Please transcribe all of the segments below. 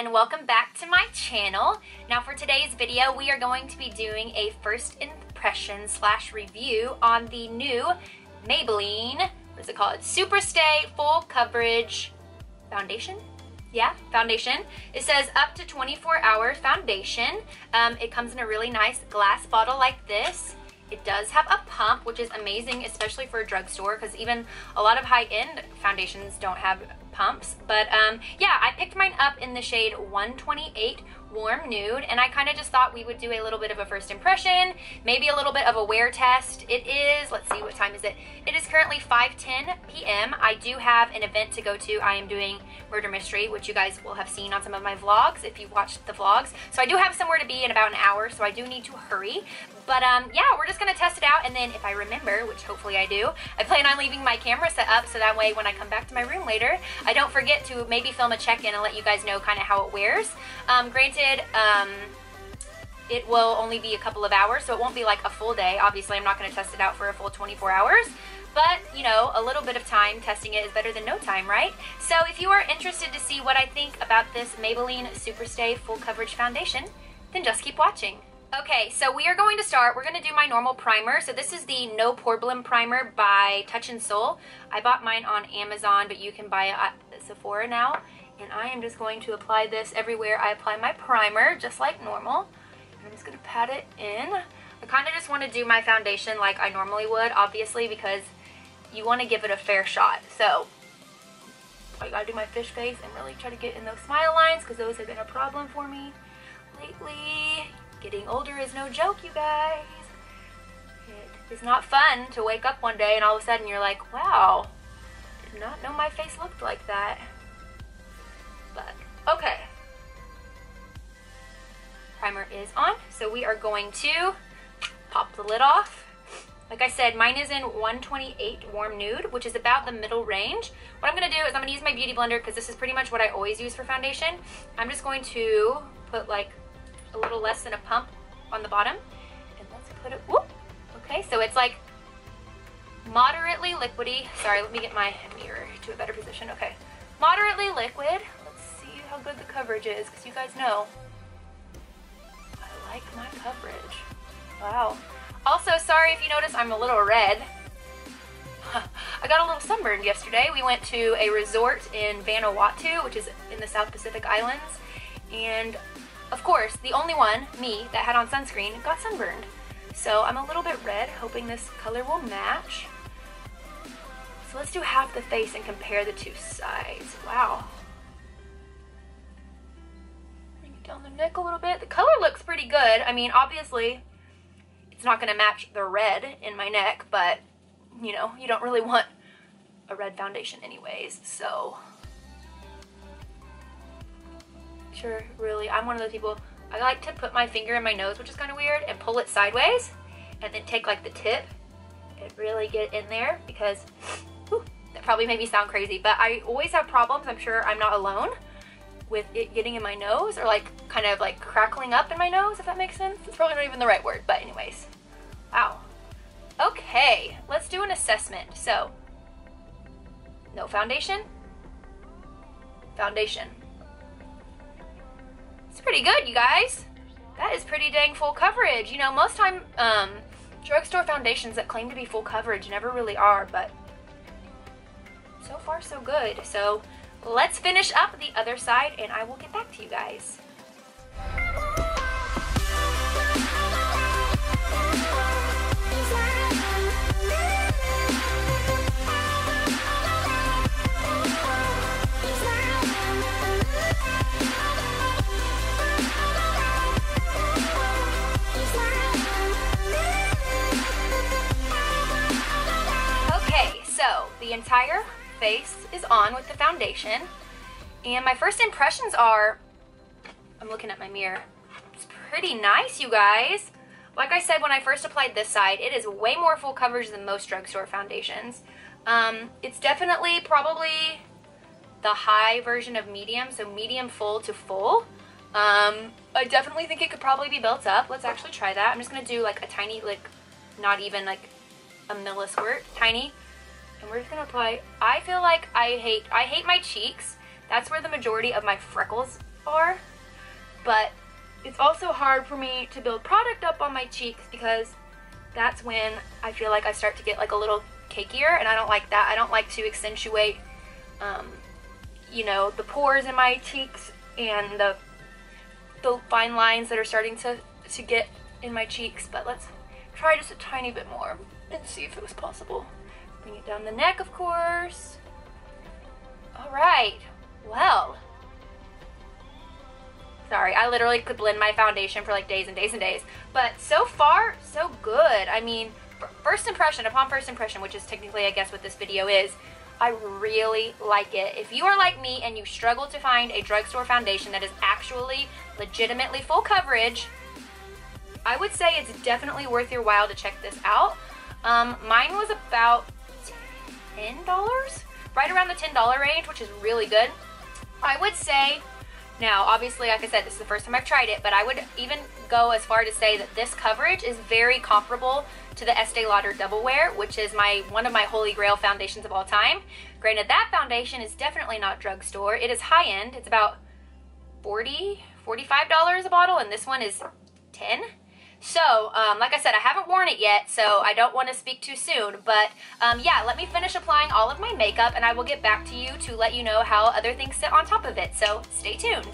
and welcome back to my channel. Now for today's video, we are going to be doing a first impression / review on the new Maybelline, what is it called? SuperStay Full Coverage Foundation? Yeah, foundation. It says up to 24-hour foundation. It comes in a really nice glass bottle like this. It does have a pump, which is amazing, especially for a drugstore, because even a lot of high-end foundations don't have pumps. But yeah, I picked mine up in the shade 128 Warm Nude, and I kind of just thought we would do a little bit of a first impression, maybe a little bit of a wear test. It is, let's see, what time is it? It is currently 5:10 p.m. I do have an event to go to. I am doing Murder Mystery, which you guys will have seen on some of my vlogs if you watched the vlogs. So I do have somewhere to be in about an hour, so I do need to hurry. But yeah, we're just gonna test it out, and then if I remember, which hopefully I do, I plan on leaving my camera set up so that way when I come back to my room later, I don't forget to maybe film a check-in and let you guys know kind of how it wears. Granted, it will only be a couple of hours, so it won't be like a full day. Obviously, I'm not gonna test it out for a full 24 hours. But, you know, a little bit of time testing it is better than no time, right? So if you are interested to see what I think about this Maybelline SuperStay Full Coverage Foundation, then just keep watching. Okay, so we are going to start. We're going to do my normal primer. So this is the No Problem Primer by Touch in Sol. I bought mine on Amazon, but you can buy it at Sephora now. And I am just going to apply this everywhere I apply my primer, just like normal. And I'm just going to pat it in. I kind of just want to do my foundation like I normally would, obviously, because you want to give it a fair shot. So I gotta do my fish face and really try to get in those smile lines, because those have been a problem for me lately. Getting older is no joke, you guys. It is not fun to wake up one day and all of a sudden you're like, wow, did not know my face looked like that. But okay, primer is on, so we are going to pop the lid off. Like I said, mine is in 128 Warm Nude, which is about the middle range. What I'm going to do is I'm going to use my beauty blender, because this is pretty much what I always use for foundation. I'm just going to put like a little less than a pump on the bottom. And let's put it, whoop. Okay, so it's like moderately liquidy. Sorry, let me get my mirror to a better position. Okay, moderately liquid. Let's see how good the coverage is, because you guys know I like my coverage. Wow. Also, sorry if you notice I'm a little red. I got a little sunburned yesterday. We went to a resort in Vanuatu, which is in the South Pacific Islands, and of course, the only one, me, that had on sunscreen got sunburned. So I'm a little bit red, hoping this color will match. So let's do half the face and compare the two sides. Wow. Bring it down the neck a little bit. The color looks pretty good. I mean, obviously, it's not going to match the red in my neck, but, you know, you don't really want a red foundation anyways, so. Sure, really, I'm one of those people, I like to put my finger in my nose, which is kind of weird, and pull it sideways, and then take like the tip and really get in there, because, whew, that probably made me sound crazy, but I always have problems, I'm sure I'm not alone, with it getting in my nose, or like kind of like crackling up in my nose, if that makes sense. It's probably not even the right word, but anyways. Wow. Okay, let's do an assessment. So, no foundation. Foundation. It's pretty good, you guys. That is pretty dang full coverage. You know, most time, drugstore foundations that claim to be full coverage never really are, but so far so good. So, let's finish up the other side and I will get back to you guys. Okay, so the entire face is on with the foundation, and my first impressions are, I'm looking at my mirror, it's pretty nice, you guys. Like I said when I first applied this side, it is way more full coverage than most drugstore foundations. It's definitely probably the high version of medium, so medium full to full. I definitely think it could probably be built up. Let's actually try that. I'm just gonna do like a tiny, like not even like a millisquirt, tiny. And we're just gonna apply, I feel like I hate my cheeks. That's where the majority of my freckles are, but it's also hard for me to build product up on my cheeks because that's when I feel like I start to get like a little cakier, and I don't like that. I don't like to accentuate, you know, the pores in my cheeks and the fine lines that are starting to get in my cheeks. But let's try just a tiny bit more and see if it was possible. Bring it down the neck, of course. All right, well, sorry, I literally could blend my foundation for like days and days and days, but so far, so good. I mean, first impression, upon first impression, which is technically, I guess, what this video is, I really like it. If you are like me and you struggle to find a drugstore foundation that is actually legitimately full coverage, I would say it's definitely worth your while to check this out. Mine was about $10, right around the $10 range, which is really good. I would say, now obviously, like I said, this is the first time I've tried it, but I would even go as far to say that this coverage is very comparable to the Estee Lauder Double Wear, which is one of my holy grail foundations of all time. Granted, that foundation is definitely not drugstore. It is high-end. It's about $40, $45 a bottle, and this one is $10. So, like I said, I haven't worn it yet, so I don't want to speak too soon, but yeah, let me finish applying all of my makeup, and I will get back to you to let you know how other things sit on top of it, so stay tuned.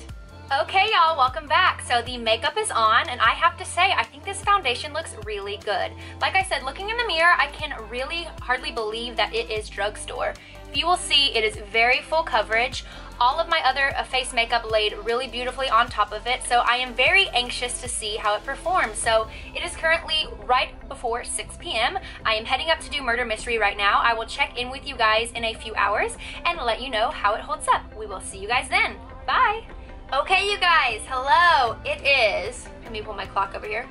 Okay, y'all, welcome back. So the makeup is on, and I have to say, I think this foundation looks really good. Like I said, looking in the mirror, I can really hardly believe that it is drugstore. You will see it is very full coverage. All of my other face makeup laid really beautifully on top of it, so I am very anxious to see how it performs. So it is currently right before 6 p.m. I am heading up to do Murder Mystery right now. I will check in with you guys in a few hours and let you know how it holds up. We will see you guys then. Bye! Okay, you guys, hello. It is, let me pull my clock over here.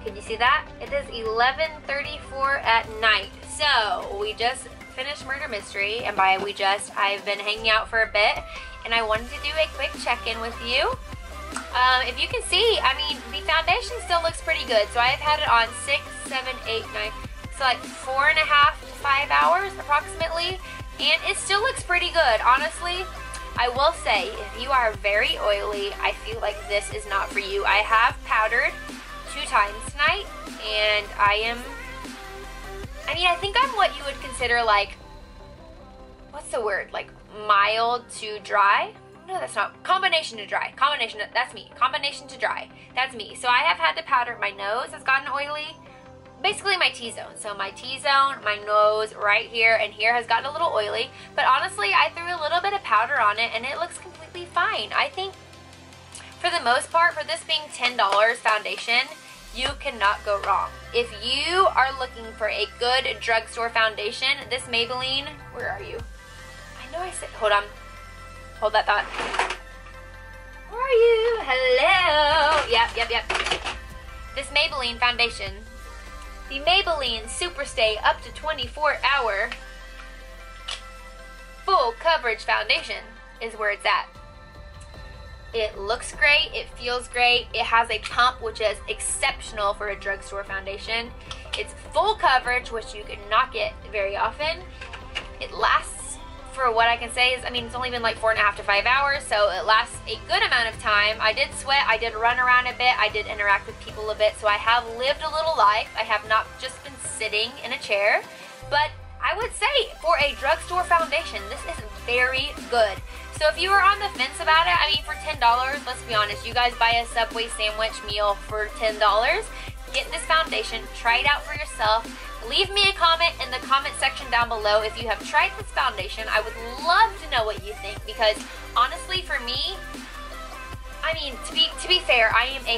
Can you see that? It is 11:34 at night. So we just finished Murder Mystery, and by we just, I've been hanging out for a bit, and I wanted to do a quick check-in with you. If you can see, I mean, the foundation still looks pretty good. So I've had it on 6, 7, 8, 9, so like 4.5 to 5 hours approximately, and it still looks pretty good, honestly. I will say, if you are very oily, I feel like this is not for you. I have powdered 2 times tonight, and I think I'm what you would consider like, what's the word? Like mild to dry? No, that's not. Combination to dry. That's me. Combination to dry. That's me. So I have had the powder. My nose has gotten oily. Basically my T-zone. So my T-zone, my nose, right here, and here has gotten a little oily. But honestly, I threw a little bit of powder on it, and it looks completely fine. I think, for the most part, for this being $10 foundation, you cannot go wrong. If you are looking for a good drugstore foundation, this Maybelline, where are you? I know I said, hold on. Hold that thought. Where are you? Hello. Yep. This Maybelline foundation, the Maybelline SuperStay up to 24-hour full coverage foundation is where it's at. It looks great, it feels great, it has a pump which is exceptional for a drugstore foundation. It's full coverage, which you cannot get very often. It lasts, for what I can say is, I mean, it's only been like 4.5 to 5 hours, so it lasts a good amount of time. I did sweat, I did run around a bit, I did interact with people a bit, so I have lived a little life. I have not just been sitting in a chair, but I would say for a drugstore foundation, this is very good. So if you are on the fence about it, I mean, for $10, let's be honest, you guys buy a Subway sandwich meal for $10, get this foundation, try it out for yourself. Leave me a comment in the comment section down below if you have tried this foundation. I would love to know what you think, because honestly, for me, I mean, to be fair, I am a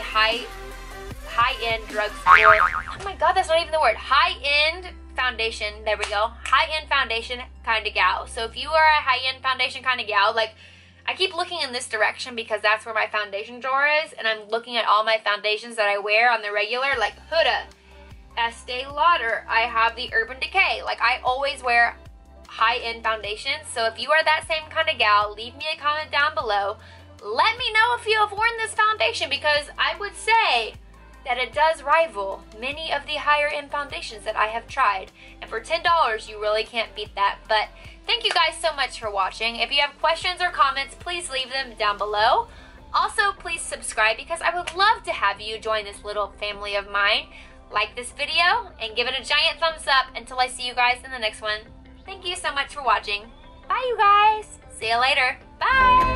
high-end drugstore. Oh my god, that's not even the word. High-end foundation, there we go, high-end foundation kind of gal. So if you are a high-end foundation kind of gal, like, I keep looking in this direction because that's where my foundation drawer is, and I'm looking at all my foundations that I wear on the regular, like Huda, Estee Lauder, I have the Urban Decay. Like, I always wear high-end foundations. So if you are that same kind of gal, leave me a comment down below. Let me know if you have worn this foundation, because I would say that it does rival many of the higher end foundations that I have tried. And for $10, you really can't beat that. But thank you guys so much for watching. If you have questions or comments, please leave them down below. Also, please subscribe because I would love to have you join this little family of mine. Like this video and give it a giant thumbs up until I see you guys in the next one. Thank you so much for watching. Bye, you guys. See you later. Bye.